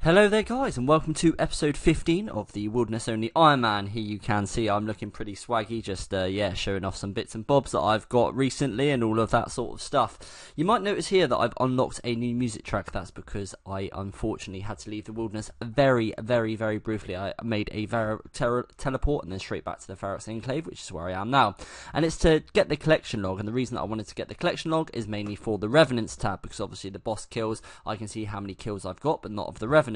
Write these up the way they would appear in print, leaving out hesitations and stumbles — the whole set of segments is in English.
Hello there guys, and welcome to episode 15 of the Wilderness Only Ironman. Here you can see I'm looking pretty swaggy, just showing off some bits and bobs that I've got recently and all of that sort of stuff. You might notice here that I've unlocked a new music track. That's because I unfortunately had to leave the wilderness very briefly. I made a teleport and then straight back to the Ferox Enclave, which is where I am now. And it's to get the collection log, and the reason that I wanted to get the collection log is mainly for the Revenants tab, because obviously the boss kills, I can see how many kills I've got, but not of the Revenants.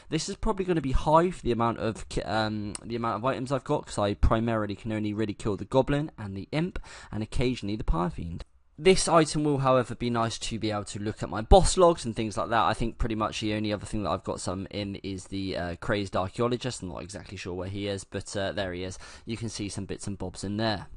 This is probably going to be high for the amount of items I've got, because I primarily can only really kill the Goblin and the Imp, and occasionally the Pyrefiend. This item will, however, be nice to be able to look at my boss logs and things like that. I think pretty much the only other thing that I've got some in is the Crazed Archaeologist. I'm not exactly sure where he is, but there he is. You can see some bits and bobs in there.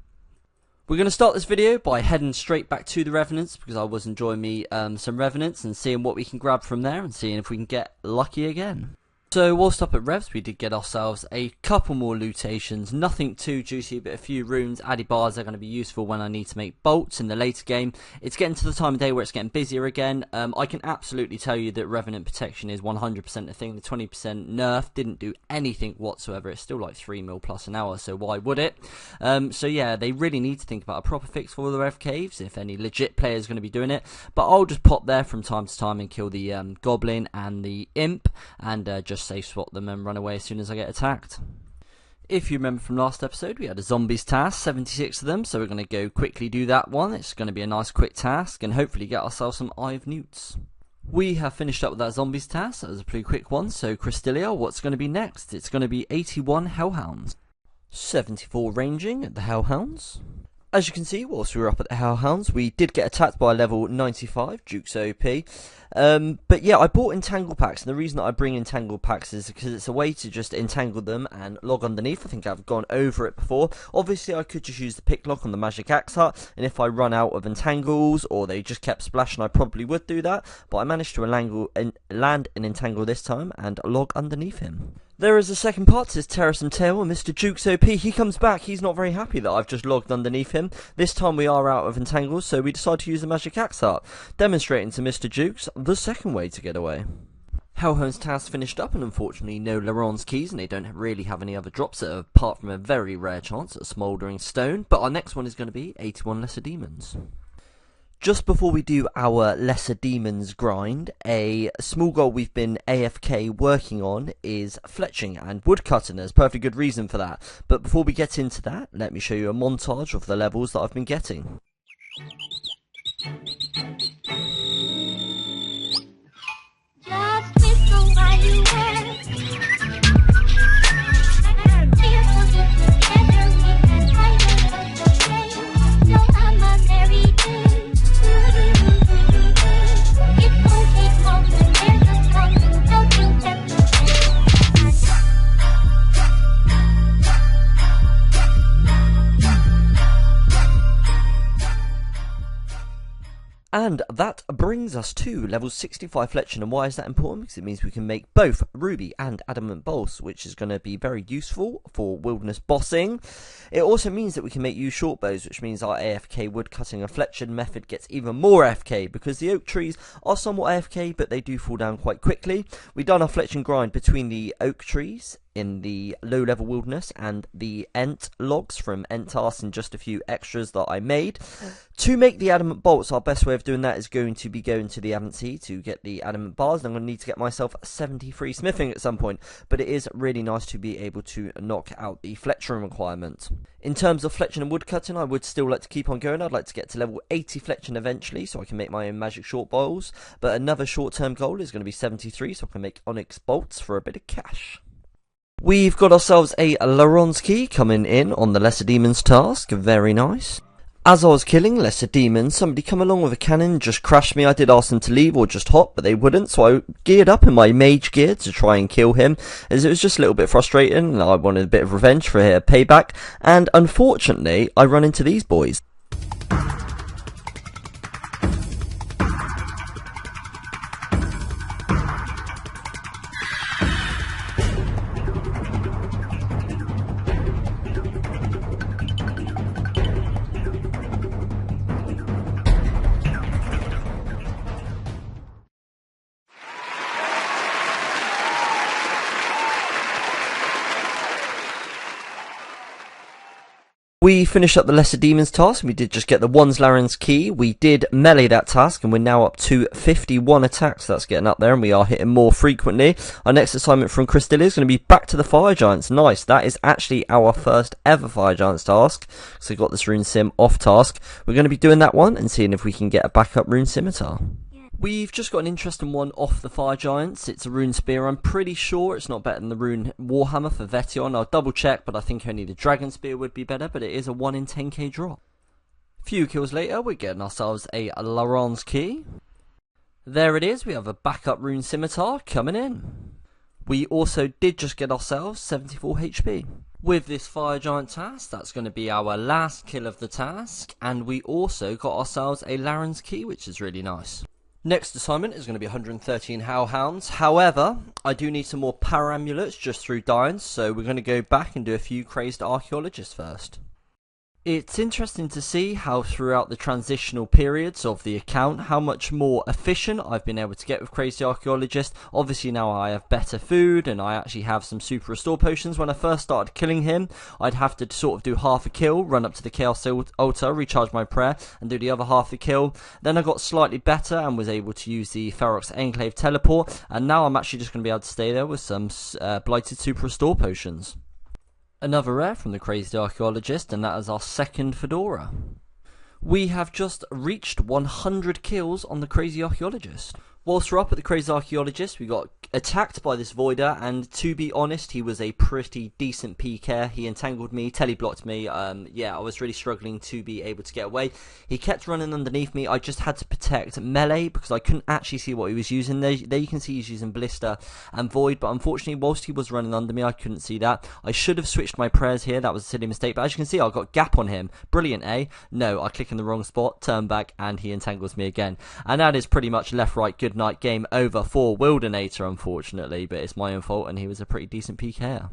We're going to start this video by heading straight back to the Revenants, because I was enjoying me some Revenants and seeing what we can grab from there and seeing if we can get lucky again. So whilst up at Revs, we did get ourselves a couple more lootations, nothing too juicy, but a few runes. Addy bars are going to be useful when I need to make bolts in the later game. It's getting to the time of day where it's getting busier again. I can absolutely tell you that Revenant protection is 100% a thing. The 20% nerf didn't do anything whatsoever. It's still like 3 mil plus an hour, so why would it? So yeah, they really need to think about a proper fix for the Rev Caves, if any legit player is going to be doing it. But I'll just pop there from time to time and kill the Goblin and the Imp, and just safe swap them and run away as soon as I get attacked. If you remember from last episode, we had a zombies task, 76 of them, so we're going to go quickly do that one. It's going to be a nice quick task and hopefully get ourselves some Ive Newts. We have finished up with that zombies task. That was a pretty quick one. So Krystilla, what's going to be next? It's going to be 81 Hellhounds, 74 ranging at the Hellhounds. As you can see, whilst we were up at the Hellhounds, we did get attacked by a level 95 Duke's OP. But yeah, I bought entangle packs, and the reason that I bring entangle packs is because it's a way to just entangle them and log underneath. I think I've gone over it before. Obviously, I could just use the pick lock on the magic axe hut, and if I run out of entangles or they just kept splashing, I probably would do that. But I managed to land an entangle this time and log underneath him. There is a second part to this Terrace Tale, and Mr. Duke's OP, he comes back. He's not very happy that I've just logged underneath him. This time we are out of entangles, so we decide to use the magic axe hut, demonstrating to Mr. Duke's the second way to get away. Hellhound's task finished up, and unfortunately no Laron's keys, and they don't really have any other drops apart from a very rare chance at Smouldering Stone. But our next one is going to be 81 Lesser Demons. Just before we do our Lesser Demons grind, a small goal we've been AFK working on is fletching and woodcutting. There's perfectly good reason for that. But before we get into that, let me show you a montage of the levels that I've been getting. And that brings us to level 65 fletching. And why is that important? Because it means we can make both ruby and adamant bolts, which is going to be very useful for wilderness bossing. It also means that we can make use short bows, which means our AFK woodcutting and fletching method gets even more AFK, because the oak trees are somewhat AFK, but they do fall down quite quickly. We've done our fletching grind between the oak trees in the low level wilderness and the Ent logs from Entas, and just a few extras that I made. To make the adamant bolts, our best way of doing that is going to be going to the Avanti to get the adamant bars, and I'm going to need to get myself 73 smithing at some point, but it is really nice to be able to knock out the fletching requirement. In terms of fletching and woodcutting, I would still like to keep on going. I'd like to get to level 80 fletching eventually, so I can make my own magic short bows, but another short-term goal is going to be 73, so I can make onyx bolts for a bit of cash. We've got ourselves a Laron's key coming in on the Lesser Demons task, very nice. As I was killing Lesser Demons, somebody come along with a cannon and just crashed me. I did ask them to leave or just hop, but they wouldn't, so I geared up in my mage gear to try and kill him, as it was just a little bit frustrating, and I wanted a bit of revenge for a payback, and unfortunately, I run into these boys. We finished up the Lesser Demons task, and we did just get the One's Laren's Key. We did melee that task, and we're now up to 51 attacks. That's getting up there, and we are hitting more frequently. Our next assignment from Krystilla is going to be back to the Fire Giants. Nice, that is actually our first ever Fire Giants task, so we got this Rune Sim off task. We're going to be doing that one, and seeing if we can get a backup Rune Scimitar. We've just got an interesting one off the Fire Giants. It's a Rune Spear. I'm pretty sure it's not better than the Rune Warhammer for Vetion. I'll double check, but I think only the Dragon Spear would be better, but it is a 1 in 10k drop. A few kills later, we're getting ourselves a Laren's Key. There it is, we have a backup Rune Scimitar coming in. We also did just get ourselves 74 HP. With this Fire Giant task, that's going to be our last kill of the task, and we also got ourselves a Laren's Key, which is really nice. Next assignment is going to be 113 Hellhounds. However, I do need some more power amulets just through dying, so we're going to go back and do a few Crazed Archaeologists first. It's interesting to see how throughout the transitional periods of the account, how much more efficient I've been able to get with Crazy Archaeologist. Obviously now I have better food and I actually have some super restore potions. When I first started killing him, I'd have to sort of do half a kill, run up to the Chaos Altar, recharge my prayer, and do the other half the kill. Then I got slightly better and was able to use the Ferox Enclave teleport, and now I'm actually just going to be able to stay there with some Blighted super restore potions. Another rare from the Crazed Archaeologist, and that is our second Fedora. We have just reached 100 kills on the Crazy Archaeologist. Whilst we're up at the Crazy Archaeologist, we got attacked by this Voider, and to be honest, he was a pretty decent PK. He entangled me, teleblocked me. Yeah, I was really struggling to be able to get away. He kept running underneath me. I just had to protect melee because I couldn't actually see what he was using. There you can see he's using Blister and Void, but unfortunately, whilst he was running under me, I couldn't see that. I should have switched my prayers here. That was a silly mistake, but as you can see, I got gap on him. Brilliant, eh? No, I click in the wrong spot, turn back, and he entangles me again. And that is pretty much left, right, good night, game over for Wildanator, unfortunately, but it's my own fault, and he was a pretty decent PKer.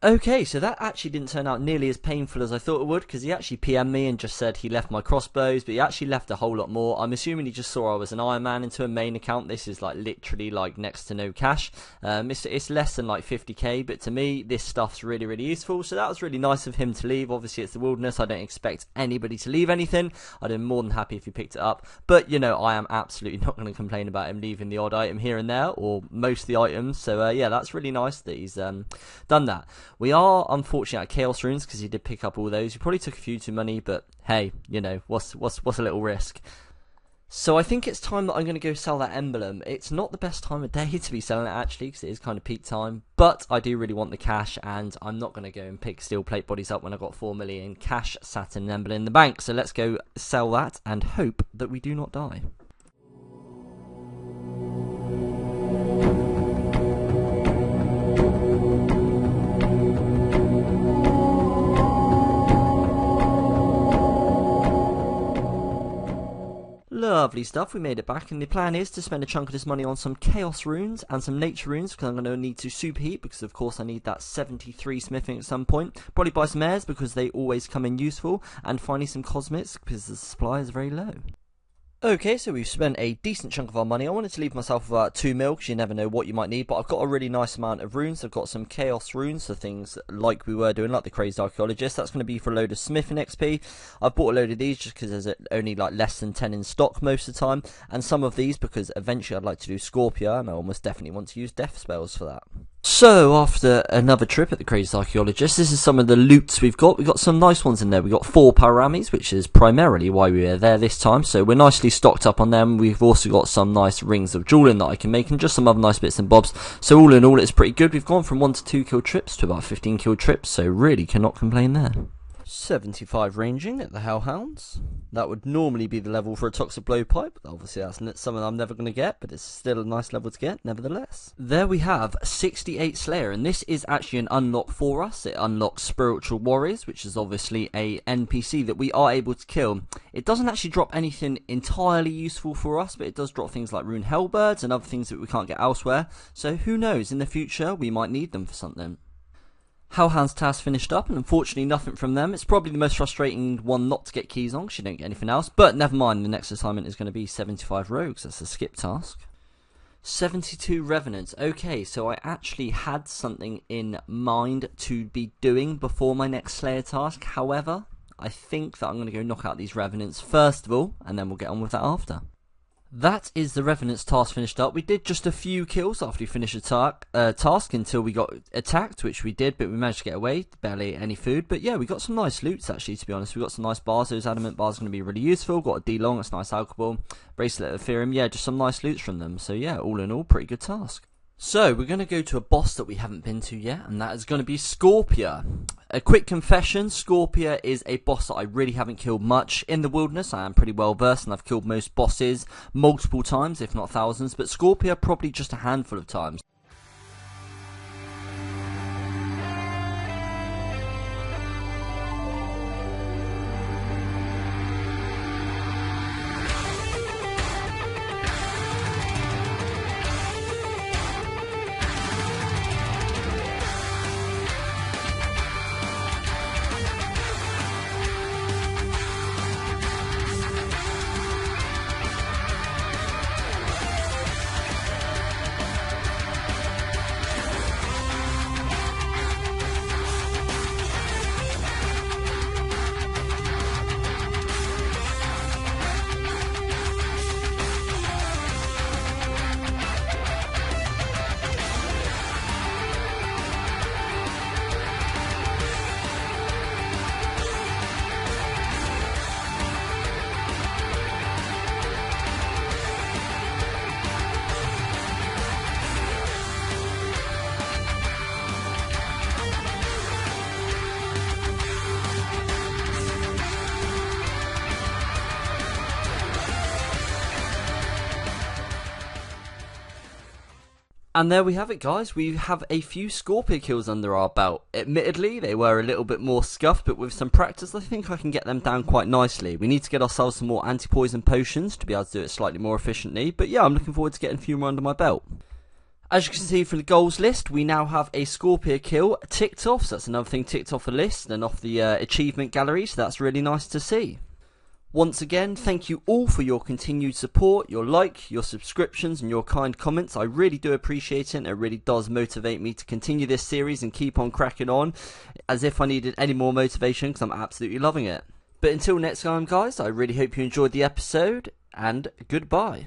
Okay, so that actually didn't turn out nearly as painful as I thought it would, because he actually PM'd me and just said he left my crossbows, but he actually left a whole lot more. I'm assuming he just saw I was an Iron Man into a main account. This is like literally like next to no cash. It's less than like 50k, but to me this stuff's really, really useful, so that was really nice of him to leave. Obviously it's the wilderness, I don't expect anybody to leave anything. I'd be more than happy if he picked it up, but you know, I am absolutely not going to complain about him leaving the odd item here and there, or most of the items, so yeah, that's really nice that he's done that. We are unfortunate at Chaos Runes because he did pick up all those. He probably took a few too many, but hey, you know, what's a little risk? So I think it's time that I'm going to go sell that emblem. It's not the best time of day to be selling it actually, because it is kind of peak time, but I do really want the cash, and I'm not going to go and pick steel plate bodies up when I've got 4 million cash sat in an emblem in the bank. So let's go sell that and hope that we do not die. Lovely stuff, we made it back, and the plan is to spend a chunk of this money on some Chaos Runes and some Nature Runes, because I'm going to need to superheat, because of course I need that 73 smithing at some point. Probably buy some airs, because they always come in useful, and finally some cosmetics, because the supply is very low. Okay, so we've spent a decent chunk of our money. I wanted to leave myself about 2 mil, because you never know what you might need, but I've got a really nice amount of runes. I've got some Chaos Runes, so things like we were doing, like the Crazed Archaeologist. That's going to be for a load of smithing XP. I've bought a load of these just because there's only like less than 10 in stock most of the time, and some of these because eventually I'd like to do Scorpia, and I almost definitely want to use death spells for that. So, after another trip at the Crazed Archaeologist, this is some of the loots we've got. We've got some nice ones in there. We've got 4 Paramis, which is primarily why we were there this time, so we're nicely stocked up on them. We've also got some nice rings of jewelling that I can make, and just some other nice bits and bobs. So all in all, it's pretty good. We've gone from 1 to 2 kill trips to about 15 kill trips, so really cannot complain there. 75 ranging at the Hellhounds. That would normally be the level for a Toxic Blowpipe. Obviously that's something I'm never going to get, but it's still a nice level to get nevertheless. There we have 68 Slayer, and this is actually an unlock for us. It unlocks Spiritual Warriors, which is obviously a NPC that we are able to kill. It doesn't actually drop anything entirely useful for us, but it does drop things like Rune Hellbirds and other things that we can't get elsewhere, so who knows, in the future we might need them for something. Hellhound's task finished up, and unfortunately nothing from them. It's probably the most frustrating one not to get keys on, because you don't get anything else, but never mind, the next assignment is going to be 75 rogues. That's a skip task. 72 revenants. Okay, so I actually had something in mind to be doing before my next Slayer task. However, I think that I'm going to go knock out these Revenants first of all, and then we'll get on with that after. That is the Revenant's task finished up. We did just a few kills after we finished the task until we got attacked, which we did, but we managed to get away, barely any food. But yeah, we got some nice loots actually, to be honest. We got some nice bars. Those adamant bars are going to be really useful. Got a D-Long, that's nice alcohol. Bracelet of Ethereum, yeah, just some nice loots from them. So yeah, all in all, pretty good task. So, we're going to go to a boss that we haven't been to yet, and that is going to be Scorpia. A quick confession, Scorpia is a boss that I really haven't killed much. In the wilderness, I am pretty well versed, and I've killed most bosses multiple times, if not thousands, but Scorpia probably just a handful of times. And there we have it, guys. We have a few Scorpia kills under our belt. Admittedly, they were a little bit more scuffed, but with some practice, I think I can get them down quite nicely. We need to get ourselves some more anti-poison potions to be able to do it slightly more efficiently. But yeah, I'm looking forward to getting a few more under my belt. As you can see from the goals list, we now have a Scorpia kill ticked off. So that's another thing ticked off the list and off the achievement gallery. So that's really nice to see. Once again, thank you all for your continued support, your like, your subscriptions and your kind comments. I really do appreciate it, and it really does motivate me to continue this series and keep on cracking on as if I needed any more motivation, because I'm absolutely loving it. But until next time, guys, I really hope you enjoyed the episode, and goodbye.